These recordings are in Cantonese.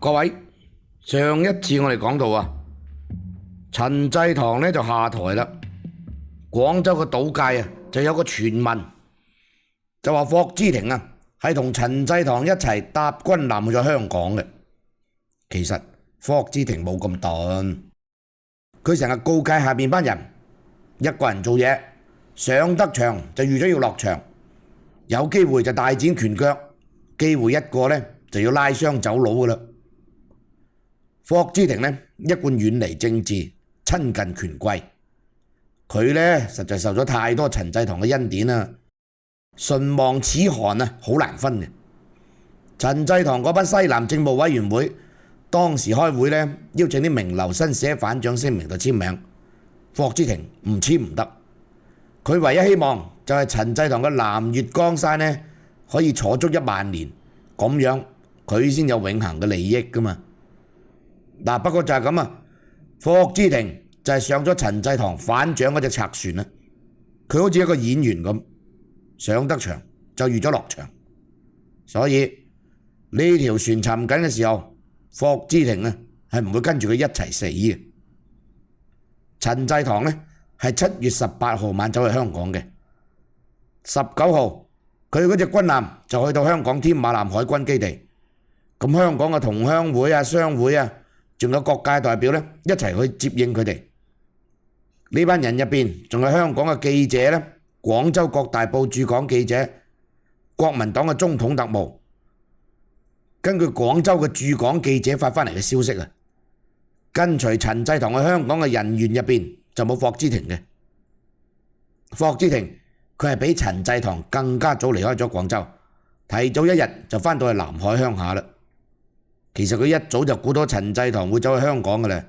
各位，上一次我哋講到啊，陳濟棠呢就下台啦。廣州嘅賭界啊就有個傳聞，就話霍之庭啊係同陳濟棠一齊搭軍艦去咗香港嘅。其實霍之庭冇咁鈍，佢成日告誡下邊班人，一個人做嘢上得場就預咗要落場，有機會就大展拳腳，機會一個呢就要拉箱走佬噶啦。霍之庭呢一貫遠離政治，親近權貴，佢呢實在受咗太多陳濟棠嘅恩典啦。唇亡齒寒啊，好難分嘅。陳濟棠嗰班西南政務委員會當時開會呢，邀請啲名流新寫反蔣聲明度簽名，霍之庭唔簽唔得。佢唯一希望就係陳濟棠嘅南粵江山呢可以坐足10000年，咁樣佢先有永恆嘅利益噶嘛。嗱，不過就係咁啊，霍之庭就係上咗陳濟棠反蔣嗰隻賊船啦。佢好似一個演員咁，上得場就預咗落場，所以呢條船沉緊嘅時候，霍之庭啊係唔會跟住佢一齊死嘅。陳濟棠呢係7月18號晚走去香港嘅，19號佢嗰隻軍艦就去到香港添馬艦海軍基地。咁香港嘅同鄉會啊、商會啊，仲有各界代表呢，一齊去接應佢哋。呢班人入邊仲有香港嘅記者呢，廣州各大報駐港記者，國民黨嘅中統特務。根據廣州嘅駐港記者發翻嚟嘅消息啊，跟隨陳濟棠去香港嘅人員入邊就冇霍之庭嘅。霍之庭佢係比陳濟棠更加早離開咗廣州，提早1日就翻到去南海鄉下啦。其實佢一早就估到陳濟棠會走去香港嘅啦，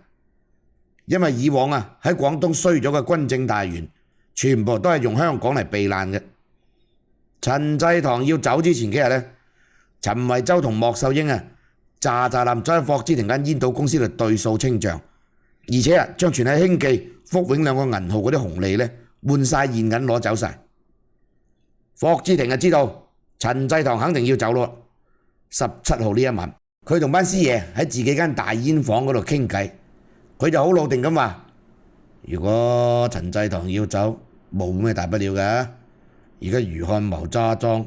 因為以往啊喺廣東衰咗嘅軍政大員，全部都係用香港嚟避難嘅。陳濟棠要走之前幾日呢，陳維洲同莫秀英啊，喳喳走喺霍之庭間煙賭公司度對數清賬，而且啊將存喺興記、福永兩個銀號嗰啲紅利呢換晒現銀攞走晒。霍之庭就知道陳濟棠肯定要走咯。17號呢一晚，佢同班師爺喺自己間大煙房嗰度傾偈，佢就好老定咁話：如果陳濟棠要走，冇咩大不了嘅。而家余漢謀揸莊，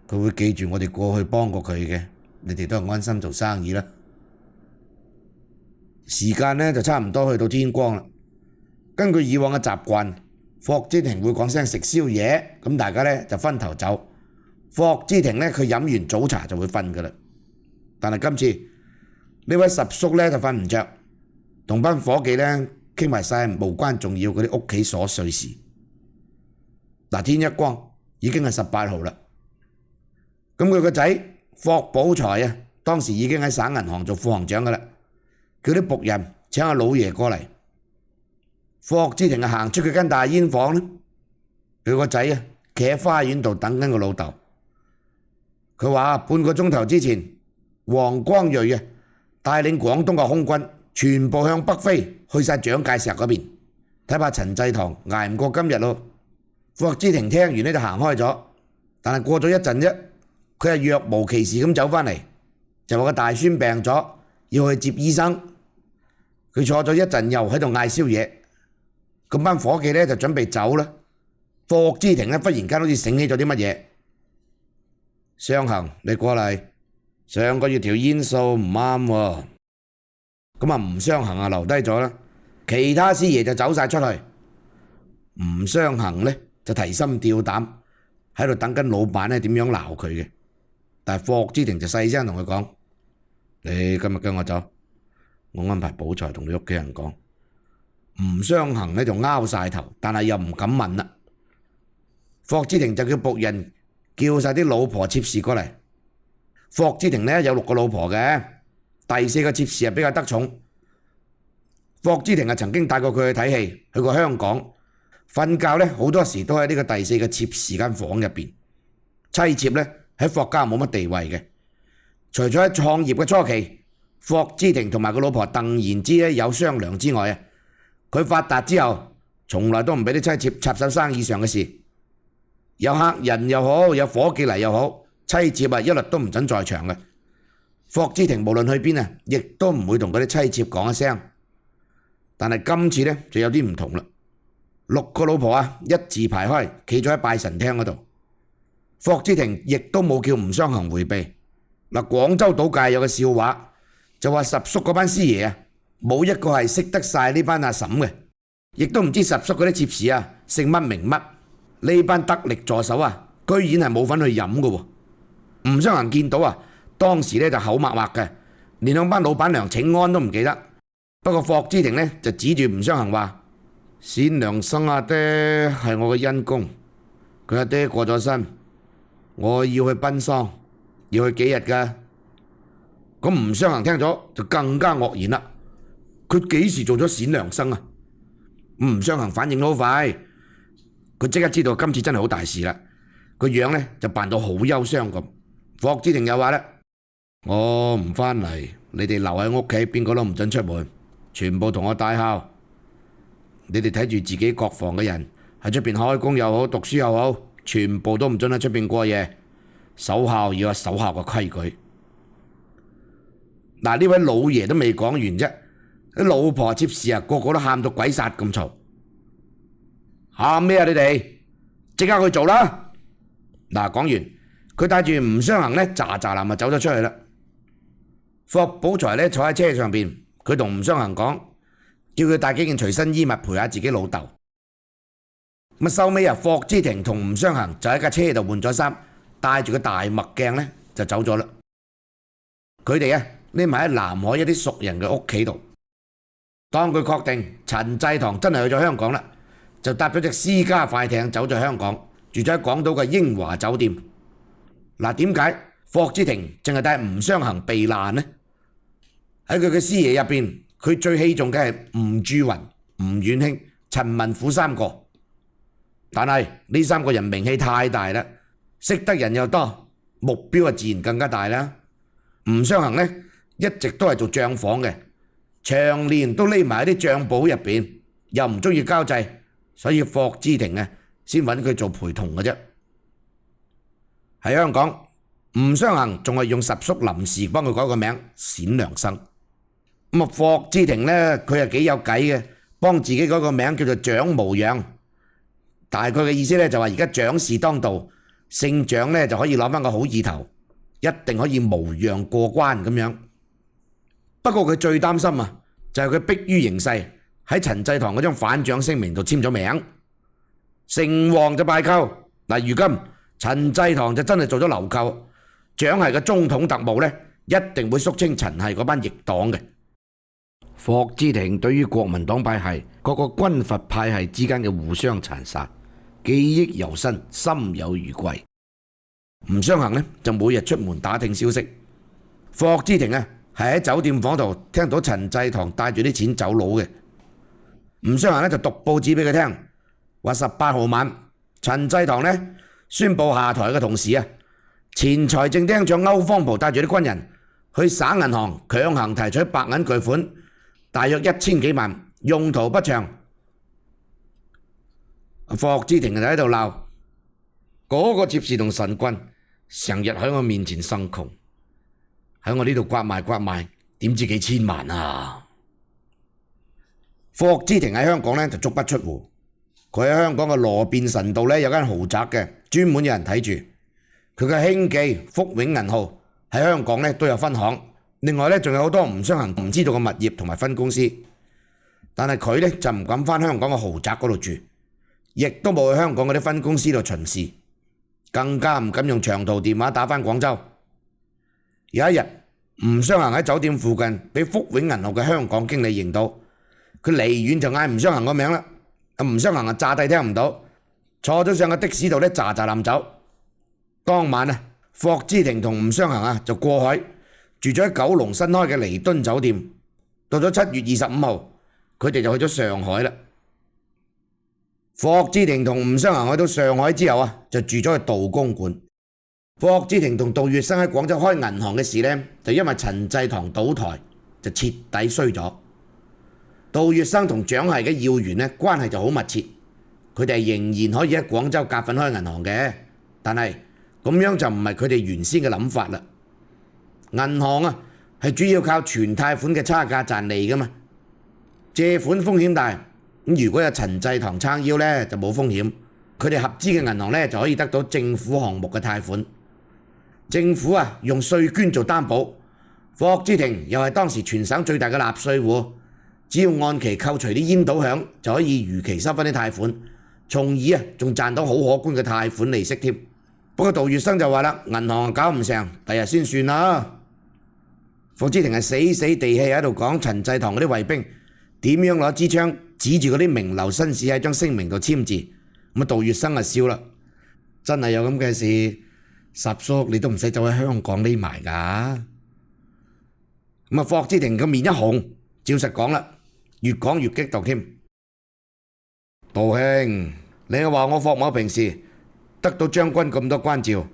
佢會記住我哋過去幫過佢嘅，你哋都係安心做生意啦。時間呢就差唔多去到天光啦。根據以往嘅習慣，霍之庭會講聲食宵夜，咁大家呢就分頭走。霍之庭呢佢飲完早茶就會瞓噶啦。但係今次呢位十叔呢就瞓唔着，同班伙計呢傾埋晒無關重要嗰啲屋企瑣碎事。嗱，天一光已經係18號啦。咁佢個仔霍寶財啊，當時已經喺省銀行做副行長噶啦，叫啲僕人請阿老爺過嚟。霍之庭啊行出佢間大煙房啦，佢個仔啊企喺花園度等緊個老豆。佢話半個鐘頭之前，黃光銳啊帶領廣東嘅空軍全部向北飛去晒蔣介石嗰邊，睇怕陳濟棠捱唔過今日咯。霍之庭聽完呢就行開咗，但係過咗一陣啫，佢係若無其事咁走返嚟，就話個大孫病咗要去接醫生。佢坐咗一陣又喺度嗌宵夜，咁班伙計呢就準備走啦。霍之庭呢忽然間好似醒起咗啲乜嘢，雙行你過嚟，上個月條煙數唔啱喎。咁啊吳雙行啊留低咗啦，其他師爺就走晒出去。吳雙行呢就提心吊膽喺度等緊老闆呢點樣鬧佢嘅，但係霍之庭就細聲同佢講：你今日跟我走，我安排寶財同你屋企人講。吳雙行呢就拗晒頭，但係又唔敢問啦。霍之庭就叫僕人叫晒啲老婆妾侍過嚟。霍之庭呢有6個老婆嘅，第4個妾侍係比較得寵。霍之庭曾經帶過佢去睇戲，去過香港。瞓覺呢好多時都喺呢個第4個妾侍間房入邊。妻妾呢喺霍家冇乜地位嘅，除咗喺創業嘅初期，霍之庭同埋個老婆鄧延之有商量之外啊，佢發達之後，從來都唔俾啲妻妾插手生意上嘅事。有客人又好，有伙計嚟又好，妻妾一律都唔准在場嘅。霍之庭無論去邊啊，亦都唔會同佢啲妻妾講一聲。但係今次呢，就有啲唔同啦。6個老婆啊，一字排開，企咗喺拜神廳嗰度。霍之庭亦都冇叫吳雙恒迴避。嗱，廣州賭界有個笑話，就話十叔嗰班師爺啊，冇一個係識得晒呢班阿嬸嘅，亦都唔知十叔嗰啲妾侍啊姓乜名乜。呢班得力助手啊，居然係冇份去飲嘅喎。吳雙恒見到啊，當時呢就口默默嘅，連兩班老闆娘請安都唔記得。不過霍之庭呢就指住吳雙恒話：冼良生阿爹係我嘅恩公，佢阿爹過咗身，我要去奔喪，要去幾日㗎。咁吳雙恒聽咗就更加愕然啦。佢幾時做咗冼良生啊？吳雙恒反應都好快，佢即刻知道今次真係好大事啦。個樣呢就扮到好憂傷咁。霍之庭又話咧：我唔返嚟，你哋留喺屋企，邊個都唔准出門，全部同我戴孝。你哋睇住自己國防嘅人喺出邊開工又好，讀書又好，全部都唔准喺出邊過夜，守孝要有守孝嘅規矩。嗱，呢位老爺都未講完啫，啲老婆妾侍啊，個個都喊到鬼殺咁嘈。喊咩啊你哋？即刻去做啦！嗱，講完，佢帶住吳雙恒呢，喳喳林就走咗出去啦。霍寶財呢，坐喺車上邊，佢同吳雙恒講，叫佢帶幾件隨身衣物陪下自己老豆。咁收尾啊，霍之庭同吳雙恒就喺架車度換咗衫，帶住個大墨鏡呢，就走咗啦。佢哋啊匿埋喺南海一啲熟人嘅屋企度。當佢確定陳濟棠真係去咗香港啦，就搭咗隻私家快艇走咗香港，住咗喺港島嘅英華酒店。嗱，點解霍之庭淨係帶吳雙恒避難呢？喺佢嘅師爺入邊，佢最器重嘅係吳駐雲、吳遠興、陳文虎三個。但係呢三個人名氣太大啦，識得人又多，目標啊自然更加大啦。吳雙恒呢，一直都係做賬房嘅，長年都匿埋喺啲賬簿入邊，又唔中意交際，所以霍之庭啊先揾佢做陪同嘅啫。喺香港，吳雙恒仲係用十叔臨時幫佢改個名冼良生。咁啊，霍之庭呢，佢係幾有計嘅，幫自己改個名叫做蔣無恙。大概嘅意思呢，就話而家蔣氏當道，姓蔣呢就可以攞翻個好意頭，一定可以無恙過關咁樣。不過佢最擔心啊，就係佢迫於形勢喺陳濟棠嗰張反蔣聲明度簽咗名，成王就敗寇。嗱，如今陳濟棠就真係做咗流寇，蔣系嘅中統特務呢，一定會肅清陳系嗰班逆黨嘅。霍之庭對於國民黨派系各個軍閥派系之間嘅互相殘殺，記憶猶新，心有餘悸。吳雙恒呢，就每日出門打聽消息。霍之庭啊係喺酒店房度聽到陳濟棠帶住啲錢走佬嘅。吳雙恒呢，就讀報紙俾佢聽，話18號晚陳濟棠呢宣布下台嘅同時啊，前財政廳長歐方蒲帶住啲軍人去省銀行強行提取白銀巨款，大約1000幾萬，用途不詳。霍之庭就喺度鬧嗰個妾侍同神棍，成日喺我面前生窮，喺我呢度刮賣，點知幾千萬啊！霍之庭喺香港呢就足不出戶，佢喺香港嘅羅便臣道呢有間豪宅嘅，專門有人睇住。佢嘅兄記福永銀號喺香港呢都有分行，另外呢仲有好多吳雙恒唔知道嘅物業同埋分公司。但係佢呢就唔敢返香港嘅豪宅嗰度住，亦都冇去香港嗰啲分公司度巡視，更加唔敢用長途電話打返廣州。有一日，吳雙恒喺酒店附近俾福永銀號嘅香港經理認到，佢離遠就嗌吳雙恒個名啦。吳雙恒啊詐諦聽唔到，坐咗上個的士度呢喳喳冧走。當晚啊，霍之庭同吳雙恒啊就過海住咗喺九龍新開嘅彌敦酒店。到咗7月25號，佢哋就去咗上海啦。霍之庭同吳雙恒去到上海之後啊，就住咗去道公館。霍之庭同杜月笙喺廣州開銀行嘅事呢，就因為陳濟棠倒台就徹底衰咗。杜月笙同蔣系嘅要員呢關係就好密切，佢哋仍然可以喺廣州夾份開銀行嘅，但係咁樣就唔係佢哋原先嘅諗法啦。銀行啊係主要靠存貸款嘅差價賺利噶嘛，借款風險大。咁如果有陳濟棠撐腰呢，就冇風險，佢哋合資嘅銀行呢，就可以得到政府項目嘅貸款。政府啊用稅捐做擔保，霍之庭又係當時全省最大嘅納稅戶，只要按期扣除啲煙賭響，就可以如期收翻啲貸款，從而啊仲賺到好可觀嘅貸款利息添。不過杜月笙就話啦，銀行搞唔成，第日先算啦。霍之庭係死死地氣喺度講陳濟棠嗰啲衛兵點樣攞支槍指住嗰啲名流紳士喺張聲明度簽字。咁啊杜月笙啊笑啦，真係有咁嘅事，十叔你都唔使走喺香港匿埋㗎。咁啊霍之庭個面一紅，照實講啦，越講越激動添。杜兄，你又話我霍某平時得到將軍咁多關照，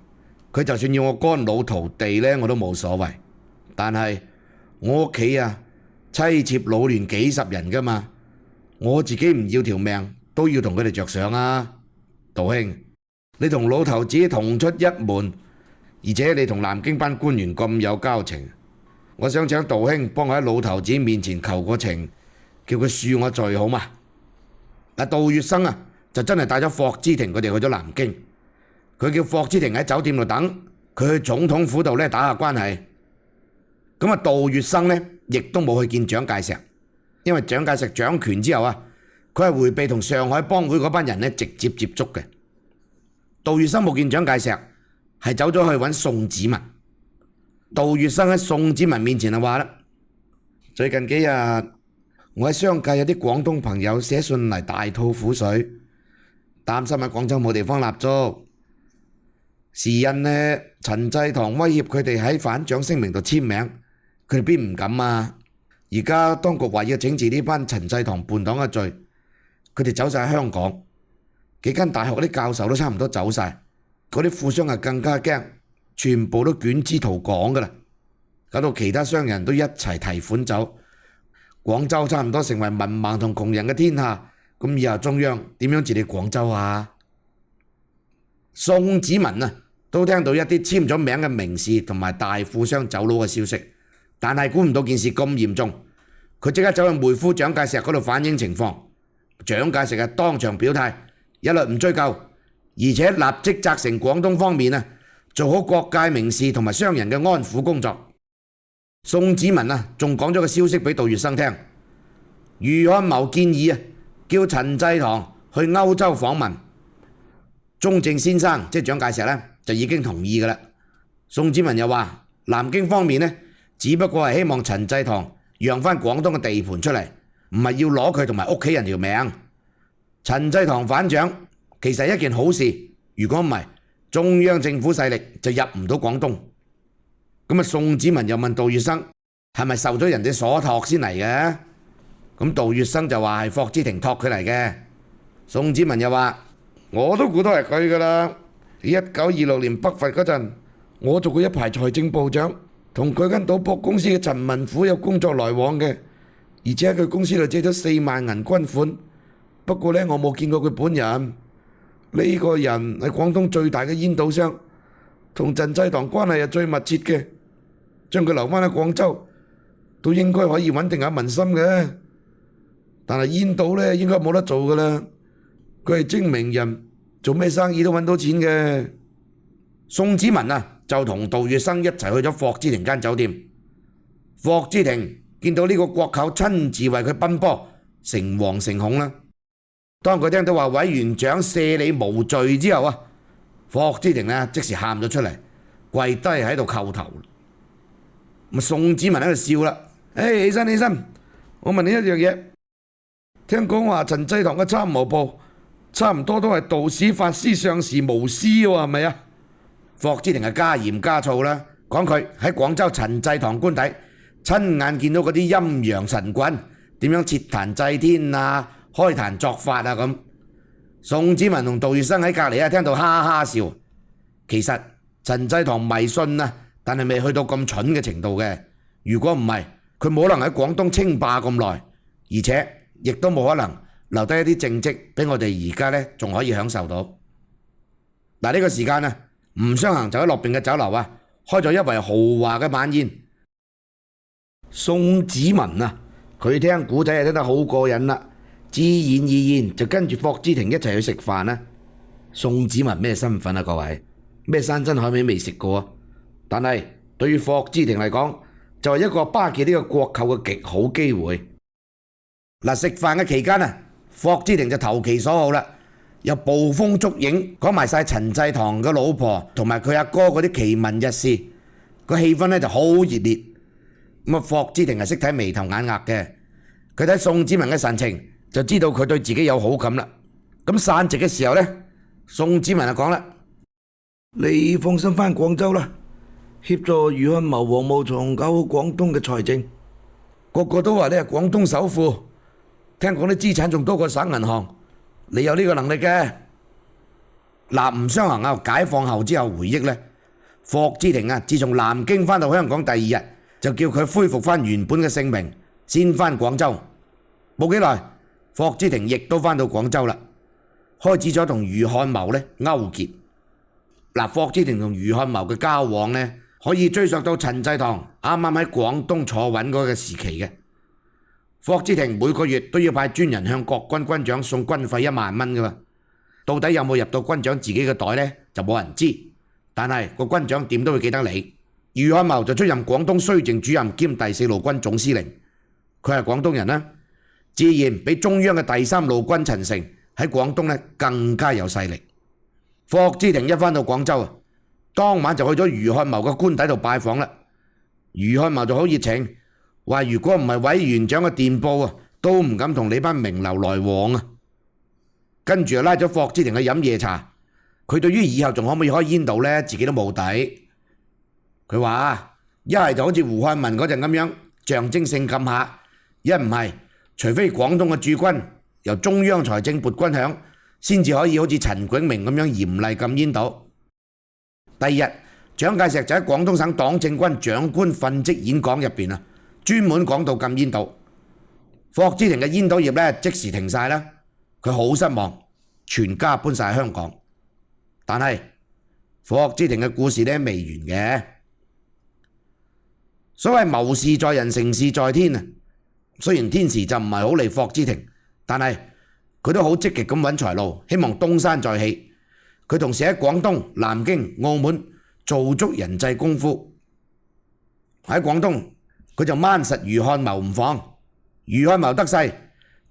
佢就算要我肝腦塗地呢，我都冇所謂。但係我屋企啊，妻妾老嫩幾十人㗎嘛，我自己唔要條命都要同佢哋着想啊。杜兄，你同老頭子同出一門，而且你同南京班官員咁有交情，我想請杜兄幫我喺老頭子面前求個情，叫佢恕我罪好嘛？但杜月笙啊，就真係帶咗霍之庭佢哋去咗南京，佢叫霍之庭喺酒店度等，佢去總統府度呢打下關係。咁啊，杜月笙呢亦都冇去見蔣介石，因為蔣介石掌權之後啊，佢係迴避同上海幫會嗰班人呢直接接觸嘅。杜月笙冇見蔣介石，係走咗去揾宋子文。杜月笙喺宋子文面前就話啦：最近幾日我喺商界有啲廣東朋友寫信嚟大吐苦水，擔心喺廣州冇地方立足。時任呢陳濟棠威脅佢哋喺反蔣聲明度簽名，佢哋邊唔敢啊！而家當局話要整治呢班陳濟棠叛黨嘅罪，佢哋走晒香港，幾間大學嗰啲教授都差唔多走晒，嗰啲富商啊更加驚，全部都捲資逃港噶啦，搞到其他商人都一齊提款走，廣州差唔多成為文盲同窮人嘅天下，咁以後中央點樣治理廣州啊？宋子文啊都聽到一啲簽咗名嘅名士同埋大富商走佬嘅消息，但係估唔到件事咁嚴重，佢即刻走去妹夫蔣介石嗰度反映情況。蔣介石當場表態，一律唔追究，而且立即責成廣東方面做好各界名士同埋商人嘅安撫工作。宋子文仲講咗個消息俾杜月笙聽，余漢謀建議叫陳濟棠去歐洲訪問，鍾正先生即係蔣介石就已經同意㗎啦。宋子文又話南京方面只不過係希望陳濟棠讓返廣東嘅地盤出嚟，唔係要攞佢同埋屋企人條命。陳濟棠反蔣其實係一件好事，如果唔係中央政府勢力就入唔到廣東。咁啊，宋子文又問杜月笙係咪受咗人哋所託先嚟嘅？咁杜月笙就話係霍之庭託佢嚟嘅。宋子文又話我都估到係佢㗎啦。1926年北伐嗰陣，我做過一排財政部長，同佢間賭博公司嘅陳文虎有工作來往嘅，而且喺佢公司度借咗4萬銀軍款。不過呢，我冇見過佢本人。呢個人係廣東最大嘅煙賭商，同陳濟棠關係係最密切嘅。將佢留返喺廣州，都應該可以穩定下民心嘅。但係煙賭呢，應該冇得做㗎啦。佢係精明人，做咩生意都揾到錢嘅。宋子文就同杜月笙一齊去咗霍之庭間酒店。霍之庭見到呢個國舅親自為佢奔波，誠惶誠恐啦。當佢聽到話委員長赦你無罪之後霍之庭即時喊咗出嚟，跪低喺度叩頭。宋子文喺度笑啦，起身起身，我問你一樣嘢，聽講話陳濟棠嘅參謀部差唔多都係道士法師上士無師喎，係咪啊？霍之庭係加鹽加醋啦，講佢喺廣州陳濟棠官邸親眼見到嗰啲陰陽神棍點樣設壇祭天開壇作法咁。宋子文同杜月笙喺隔離聽到哈哈笑。其實陳濟棠迷信但係未去到咁蠢嘅程度嘅。如果唔係，佢冇可能喺廣東稱霸咁耐，而且亦都冇可能留低一啲政績俾我哋而家仲可以享受到。嗱，呢個時間吳雙衡就喺洛邊嘅酒樓開咗一圍豪華嘅晚宴。宋子文啊，佢聽古仔聽得好過癮啦，自然而然就跟住霍之庭一齊去食飯啦。宋子文咩身份啊？各位，咩山珍海味未食過啊？但係對於霍之庭嚟講，就係一個巴結呢個國舅嘅極好機會。嗱，食飯嘅期間啊，霍之庭就投其所好啦，又捕風捉影，講埋晒陳濟棠嘅老婆同埋佢阿哥嗰啲奇聞軼事，個氣氛咧就好熱烈。咁啊，霍之庭係識睇眉頭眼額嘅，佢睇宋子文嘅神情就知道佢對自己有好感啦。咁散席嘅時候咧，宋子文就講啦：你放心返廣州啦，協助余漢謀、黃茂松搞好廣東嘅財政。個個都話你係廣東首富，聽講啲資產仲多過省銀行，你有呢個能力嘅。嗱，吳雙衡啊，解放後之後回憶咧，霍之庭啊，自從南京返到香港第二日，就叫佢恢復返原本嘅姓名，先返廣州。冇幾耐，霍之庭亦都返到廣州啦，開始咗同余漢謀咧勾結。嗱，霍之庭同余漢謀嘅交往咧，可以追溯到陳濟棠啱啱喺廣東坐穩嗰個時期嘅。霍之庭每個月都要派專人向各軍軍長送軍費1萬蚊噶嘛，到底有冇入到軍長自己嘅袋呢？就冇人知。但係個軍長點都會記得你。余漢謀就出任廣東綏靖主任兼第4路軍總司令，佢係廣東人啦，自然比中央嘅第3路軍陳誠喺廣東咧更加有勢力。霍之庭一返到廣州啊，當晚就去咗余漢謀嘅官邸度拜訪啦。余漢謀就好熱情，話如果唔係委員長嘅電報啊，都唔敢同你班名流來往啊。跟住又拉咗霍之庭去飲夜茶，佢對於以後仲可唔可以開煙道呢，自己都冇底。佢話一係就好似胡漢民嗰陣咁樣象徵性禁下，一唔係除非廣東嘅駐軍由中央財政撥軍餉，先至可以好似陳炯明咁樣嚴厲禁煙道。第二日，蔣介石就喺廣東省黨政軍長官訓職演講入邊啊，專門講到禁煙道。霍之庭嘅煙道業咧即時停晒啦，佢好失望，全家搬晒香港。但係霍之庭嘅故事咧未完嘅。所謂謀事在人，成事在天啊！雖然天時就唔係好利霍之庭，但係佢都好積極咁揾財路，希望東山再起。佢同時喺廣東、南京、澳門做足人際功夫。喺廣東，佢就掹實余漢謀唔放。余漢謀得勢，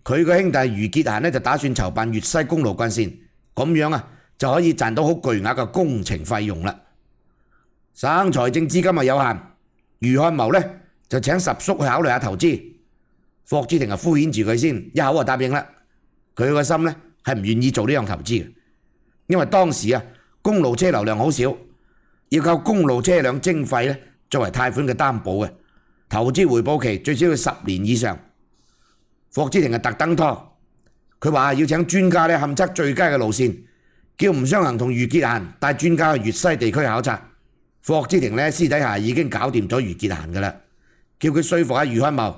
佢個兄弟余傑閒呢就打算籌辦粵西公路幹線，咁樣啊就可以賺到好巨額嘅工程費用啦。省財政資金啊有限。余漢謀呢就請十叔去考慮下投資，霍之庭敷衍住佢先，一口就答應啦。佢個心呢係唔願意做呢樣投資嘅，因為當時啊公路車流量好少，要靠公路車輛徵費呢作為貸款嘅擔保嘅，投資回報期最少要10年以上。霍之庭特登拖，佢話要請專家呢勘測最佳嘅路線，叫吳雙衡同余傑閒帶專家去粵西地區考察。霍之庭呢私底下已經搞掂咗余傑閒噶啦，叫佢說服下余漢謀，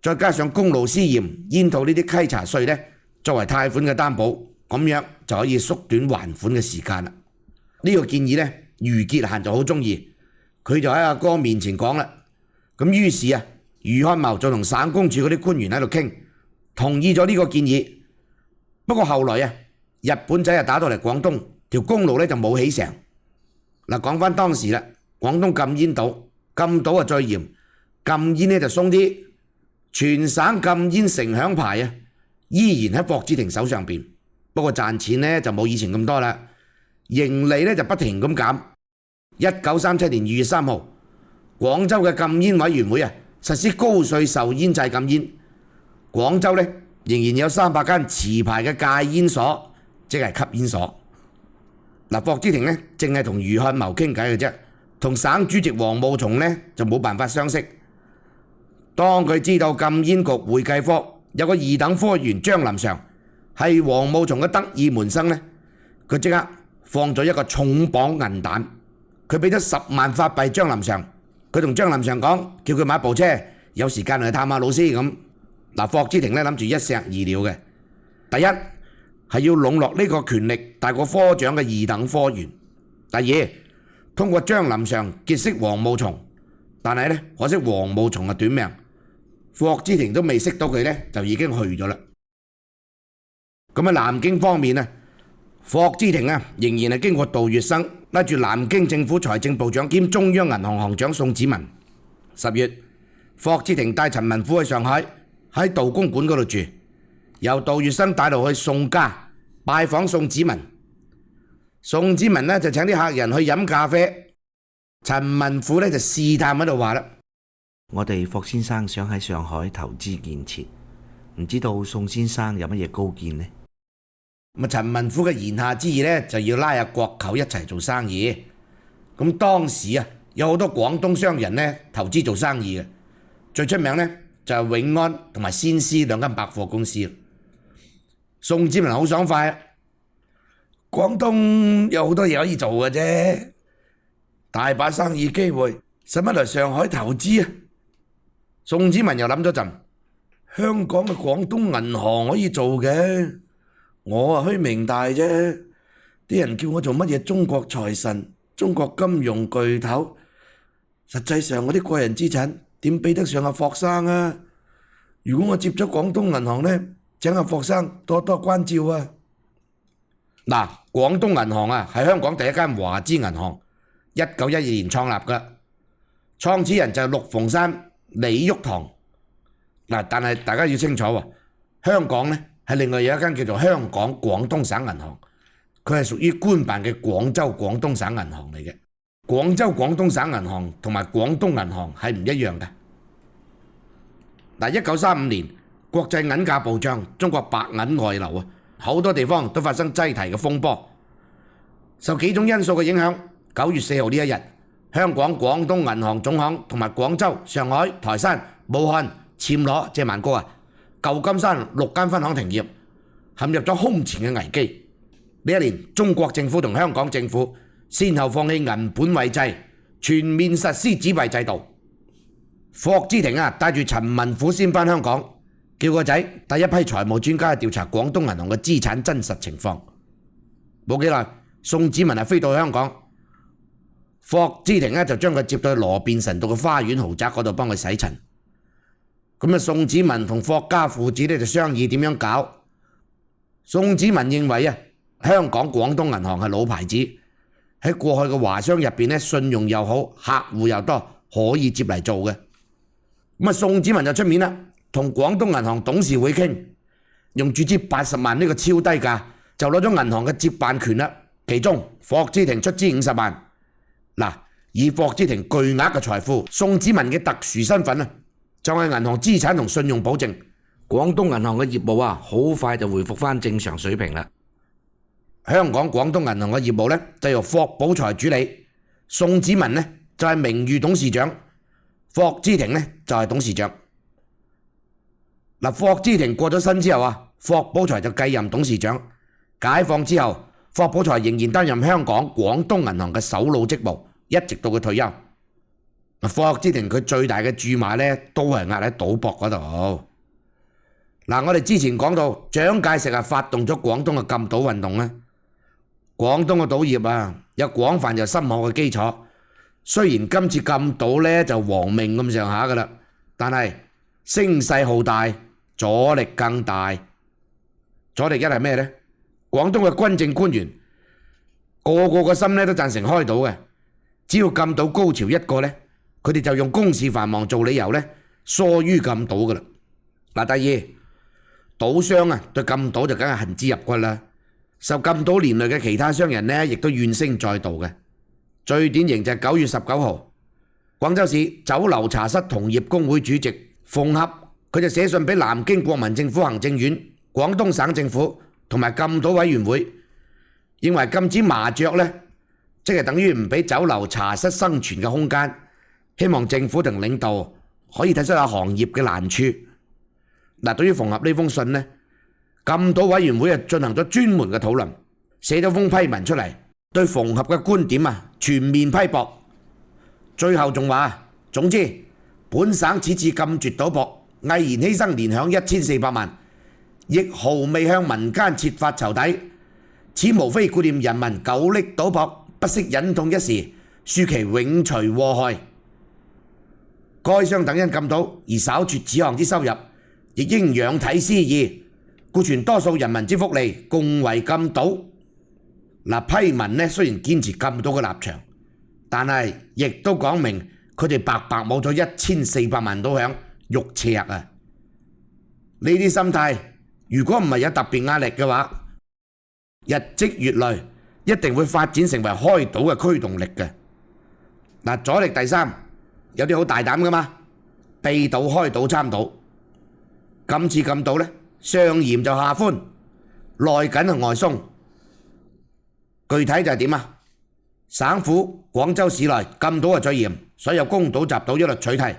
再加上公路私鹽、煙土呢啲稽查稅呢作為貸款嘅擔保，咁樣就可以縮短還款嘅時間啦。呢個建議呢，余傑閒就好中意，佢就喺阿哥面前講啦。咁於是啊，余漢謀就同省公署嗰啲官員喺度傾，同意咗呢個建議。不過後來啊，日本仔打到嚟廣東，條公路呢就冇起成。嗱，講翻當時啦，廣東禁煙島，禁賭最嚴，禁煙呢就鬆啲，全省禁煙成響牌啊，依然喺霍之庭手上邊。不過賺錢呢就冇以前咁多啦，盈利呢就不停咁減。1937年2月3號，廣州嘅禁煙委員會啊實施高稅售煙制禁煙，廣州呢仍然有300間持牌嘅戒煙所，即係吸煙所。嗱，霍之庭呢淨係同余漢謀傾偈嘅啫，同省主席黃茂松呢就冇辦法相識。當佢知道禁煙局會計科有個2等科員張林常係黃茂松嘅得意門生呢，佢即刻放咗一個重磅銀彈，佢俾咗10萬法幣張林常，佢同張林常講，叫佢買部車，有時間去探下老師咁。嗱，霍之庭呢諗住一石二鳥嘅，第一係要籠絡呢個權力大過科長嘅2等科員，第二通過張林祥結識黃慕松，但係呢，可惜黃慕松短命，霍之庭都未識到佢呢，就已經去咗啦。咁喺南京方面啊，霍之庭啊仍然係經過杜月笙拉住南京政府財政部長兼中央銀行行長宋子文。10月，霍之庭帶陳文虎去上海，喺道公館嗰度住，由杜月笙帶路去宋家拜訪宋子文。宋子文呢就請啲客人去飲咖啡，陳文虎呢就試探喺度話啦：我哋霍先生想喺上海投資建設，唔知道宋先生有乜嘢高見呢？咁陳文虎嘅言下之意呢，就要拉阿國舅一齊做生意。咁當時啊，有好多廣東商人呢投資做生意嘅，最出名呢就係永安同埋先施兩間百貨公司。宋子文好爽快啊！廣東有好多嘢可以做嘅啫，大把生意機會，使乜嚟上海投資啊？宋子文又諗咗陣，香港嘅廣東銀行可以做嘅。我啊虛名大啫，啲人叫我做乜嘢中國財神、中國金融巨頭，實際上我啲個人資產點比得上阿霍生啊？如果我接咗廣東銀行呢，請阿霍生多多關照啊！嗱，廣東銀行啊係香港第一間華資銀行，1912年創立嘅，創始人就係陸鳳山、李玉堂。嗱，但係大家要清楚喎，香港呢係另外有一間叫做香港廣東省銀行，佢係屬於官辦嘅廣州廣東省銀行嚟嘅。廣州廣東省銀行同埋廣東銀行係唔一樣嘅。嗱，1935年國際銀價暴漲，中國白銀外流啊，好多地方都發生擠提嘅風波。受幾種因素嘅影響，9月4號呢一日，香港廣東銀行總行同埋廣州、上海、台山、武漢、暹羅即係曼谷啊、舊金山6間分行停業，陷入咗空前嘅危機。呢一年，中國政府同香港政府先後放棄銀本位制，全面實施紙幣制度。霍之庭啊，帶住陳文虎先返香港，叫個仔帶一批財務專家去調查廣東銀行嘅資產真實情況。冇幾耐，宋子文飛到香港，霍之庭就將佢接到去羅便臣道嘅花園豪宅嗰度幫佢洗塵。咁啊，宋子文同霍家父子就商議點樣搞。宋子文認為啊，香港廣東銀行係老牌子，喺過去嘅華商入邊信用又好，客戶又多，可以接嚟做嘅。咁啊，宋子文就出面啦，同廣東銀行董事會傾，用注資80萬呢個超低價，就攞咗銀行嘅接辦權啦。其中霍之庭出資50萬。嗱，以霍之庭巨額嘅財富，宋子文嘅特殊身份啊，就係銀行資產同信用保證，廣東銀行嘅業務啊，好快就回復翻正常水平啦。香港廣東銀行嘅業務呢，就由霍寶財主理，宋子文呢，就係名譽董事長，霍之庭呢，就係董事長。嗱，霍之庭過咗身之後啊，霍寶財就繼任董事長。解放之後，霍寶財仍然擔任香港廣東銀行嘅首腦職務，一直到佢退休。霍之庭佢最大嘅注碼呢，都係壓喺賭博嗰度。嗱，我哋之前講到蔣介石發動咗廣東嘅禁賭運動咧，廣東嘅賭業啊有廣泛又深厚嘅基礎。雖然今次禁賭呢就亡命咁上下噶啦，但係聲勢浩大，阻力更大。阻力一係咩呢？廣東嘅軍政官員個個心呢都贊成開賭嘅，只要禁賭高潮一個呢，佢哋就用公事繁忙做理由呢，疏於禁賭噶啦。嗱，第二，賭商啊對禁賭就梗係恨之入骨啦。受禁賭連累嘅其他商人呢，亦都怨聲載道嘅。最典型就係9月19號，廣州市酒樓茶室同業公會主席馮合，佢就寫信俾南京國民政府行政院、廣東省政府同埋禁賭委員會，認為禁止麻雀呢，即係等於唔俾酒樓茶室生存嘅空間，希望政府同領導可以睇出下行業嘅難處。嗱，對於馮合呢封信呢，禁賭委員會進行咗專門嘅討論，寫咗封批文出嚟，對馮合嘅觀點全面批駁。最後仲話，總之本省此次禁絕賭博，毅然犧牲年餉1400萬，亦毫未向民間設法籌抵，此無非顧念人民久溺賭博不惜忍痛一時，恕其永除禍害。該商等因禁賭而稍猝此項之收入，亦應仰體思義，顧全多數人民之福利，共為禁賭。批文呢雖然堅持禁賭嘅立場，但係亦都講明佢哋白白冇咗1400萬賭響肉赤啊！呢啲心態，如果唔係有特別壓力嘅話，日積月累，一定會發展成為開賭嘅驅動力嘅。阻力第三，有啲好大膽噶嘛，秘賭開賭參賭。今次禁賭呢，上嚴就下寬，內緊就外鬆。具體就係點啊？省府廣州市內禁賭係最嚴，所有公賭閘賭一律取締。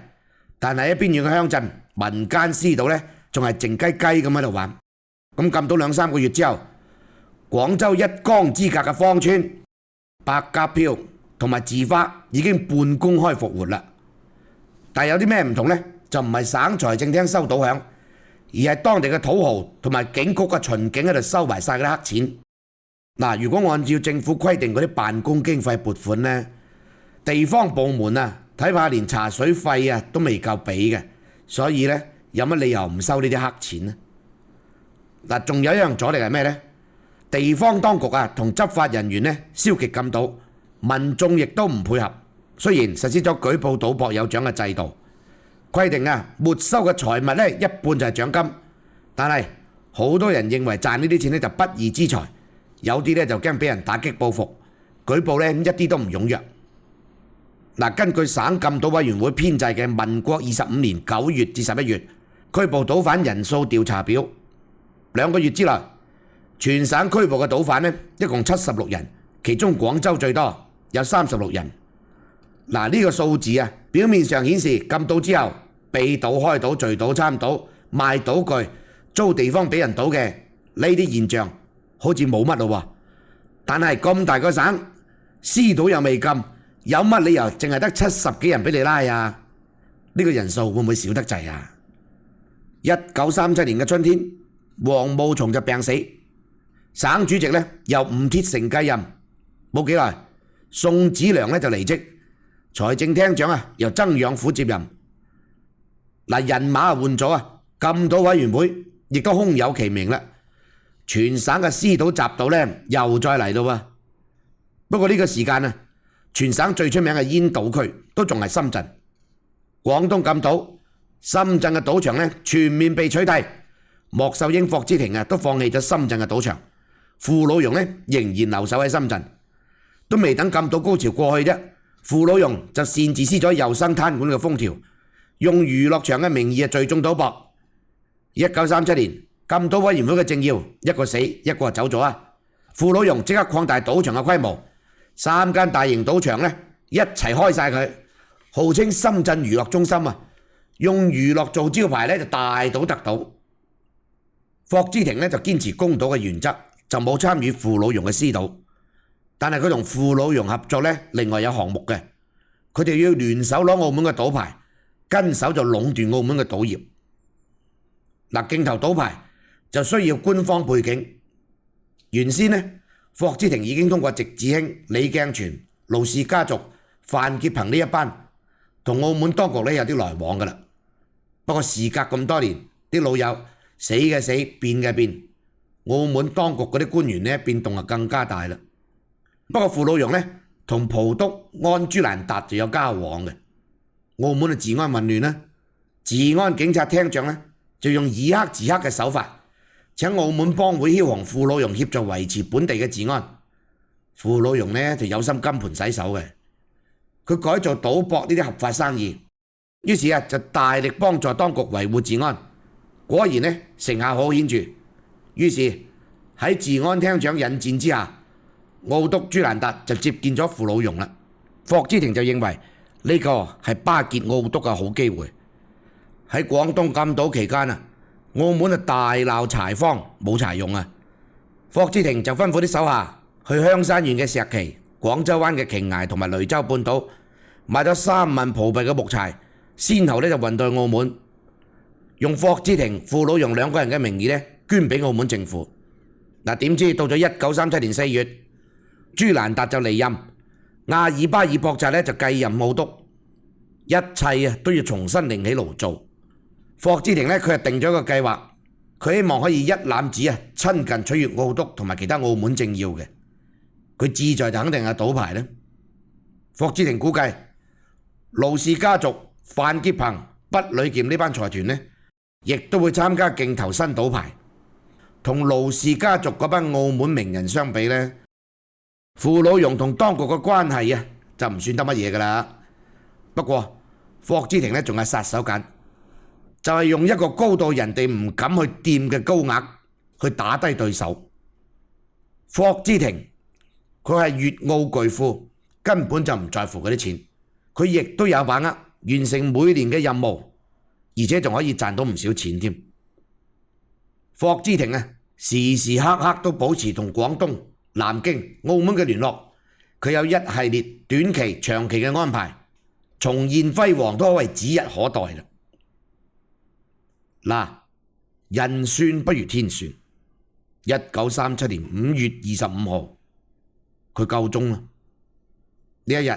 但係一邊遠嘅鄉鎮民間私賭呢，仲係靜雞雞咁喺度玩。咁禁賭2-3個月之後，廣州一江之隔嘅芳村、白鴿票同埋字花已經半公開復活啦。但係有啲咩唔同呢？就唔係省財政廳收賭響，而係當地嘅土豪同埋警局嘅巡警喺度收埋晒嗰啲黑錢。如果按照政府規定嗰啲辦公經費撥款呢，地方部門啊睇怕連茶水費啊都未夠俾嘅，所以呢，有乜理由唔收呢啲黑錢呢？仲有一樣阻力係咩呢？地方當局啊同執法人員呢消極禁賭，民眾亦都唔配合。雖然實施咗舉報賭博有獎嘅制度，規定啊沒收嘅財物呢一半就係獎金，但係好多人認為賺呢啲錢呢就不義之財。有啲咧就驚俾人打擊報復，舉報咧一啲都唔踴躍。根據省禁賭委員會編製嘅民國25年9月至11月拘捕賭販人數調查表，2個月之內，全省拘捕嘅賭販呢一共76人，其中廣州最多，有36人。呢個數字啊，表面上顯示禁賭之後，秘賭、開賭、聚賭、參賭、賣賭具、租地方俾人賭嘅呢啲現象，好似冇乜咯喎，但係咁大個省，私賭又未禁，有乜理由淨係得70幾人俾你拉啊？呢個人數會唔會少得滯啊？1937年嘅春天，黃慕松就病死，省主席呢由吳鐵城繼任，冇幾耐，宋子良呢就離職，財政廳長啊由曾養虎接任。人馬換咗啊，禁賭委員會亦都空有其名啦。全省嘅私賭閘賭呢又再嚟咯喎，不過呢個時間啊，全省最出名嘅煙賭區都仲係深圳。廣東禁賭，深圳嘅賭場呢全面被取締，莫秀英、霍之庭啊都放棄咗深圳嘅賭場，傅老榕呢仍然留守喺深圳。都未等禁賭高潮過去啫，傅老榕就擅自施咗又生貪官嘅風條，用娛樂場嘅名義聚眾賭博。1937年，禁賭委員會嘅政要一個死一個走咗啊！傅老榕即刻擴大賭場嘅規模，3間大型賭場呢一齊開晒佢，號稱深圳娛樂中心啊！用娛樂做招牌呢就大賭特賭。霍之庭呢就堅持公賭嘅原則，就冇參與傅老榕嘅私賭。但係佢同傅老榕合作呢，另外有項目嘅，佢哋要聯手攞澳門嘅賭牌，跟手就壟斷澳門嘅賭業。競投賭牌就需要官方背景。原先呢，霍之庭已經通過席志興、李鏡泉、盧氏家族、范潔鵬呢一班同澳門當局呢有啲來往㗎啦。不過時隔咁多年，啲老友死嘅死，變嘅變，澳門當局嗰啲官員呢變動就更加大啦。不過傅老榕呢同葡督安朱蘭達就有交往嘅。澳門嘅治安混亂啦，治安警察廳長呢就用以黑治黑嘅手法，請澳門幫會梟雄傅老榕協助維持本地嘅治安。傅老榕呢就有心金盆洗手嘅，佢改做賭博呢啲合法生意，於是就大力幫助當局維護治安。果然呢成效好顯著，於是喺治安廳長引薦之下，澳督朱蘭達就接見咗傅老榕啦。霍之庭就認為呢個係巴結澳督嘅好機會。喺廣東禁賭期間啊，澳門啊大鬧柴荒，冇柴用啊。霍之庭就吩咐啲手下去香山縣嘅石岐、廣州灣嘅瓊崖同埋雷州半島買咗3萬葡幣嘅木柴，先後就運到澳門，用霍之庭、傅老榕2個人嘅名義捐俾澳門政府。點知到咗1937年4月，朱蘭達就離任，阿爾巴爾博扎呢就繼任澳督，一切都要重新另起爐灶。霍之庭呢，佢係定咗一個計劃，佢希望可以一攬子親近取悅澳督同埋其他澳門政要嘅。佢志在就肯定係賭牌呢。霍之庭估計盧氏家族、范潔鵬、畢呂劍呢班財團呢，亦都會參加競投新賭牌。同盧氏家族嗰班澳門名人相比呢，傅老榕同當局嘅關係就唔算得乜嘢噶啦。不過霍之庭呢仲係殺手鐧，就係用一個高到人哋唔敢去掂嘅高額去打低對手。霍之庭佢係粵澳巨富，根本就唔在乎嗰啲錢，佢亦都有把握完成每年嘅任務，而且仲可以賺到唔少錢添。霍之庭時時刻刻都保持同廣東、南京、澳門嘅聯絡，佢有一系列短期、長期嘅安排，重現輝煌都可謂指日可待啦。嗱，人算不如天算，1937年5月25號，佢夠鐘啦。呢一日，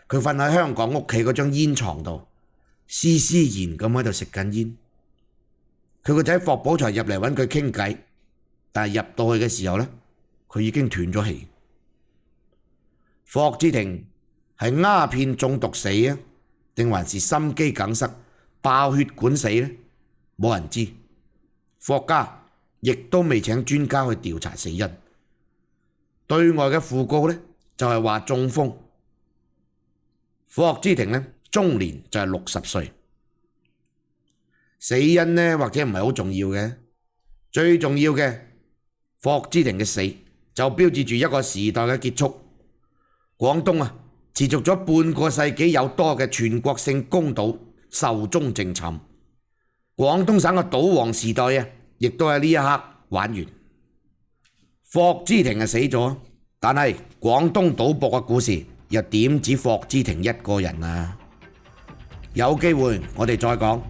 佢瞓喺香港屋企嗰張煙床度，斯斯然咁喺度食緊煙。佢個仔霍寶才入嚟揾佢傾偈，但係入到去嘅時候呢，佢已經斷咗氣。霍之庭係鴉片中毒死啊，定還是心肌梗塞、爆血管死呢？冇人知。霍家亦都未請專家去調查死因。對外嘅訃告呢，就係話中風。霍之庭呢，終年就係60歲。死因呢，或者唔係好重要嘅，最重要嘅，霍之庭嘅死就標誌住一個時代嘅結束。廣東持續咗半個世紀有多嘅全國性公賭壽終正寢。廣東省嘅賭王時代亦都喺呢一刻玩完。霍之庭死咗，但係廣東賭博嘅故事又點止霍之庭一個人啊？有機會我哋再講。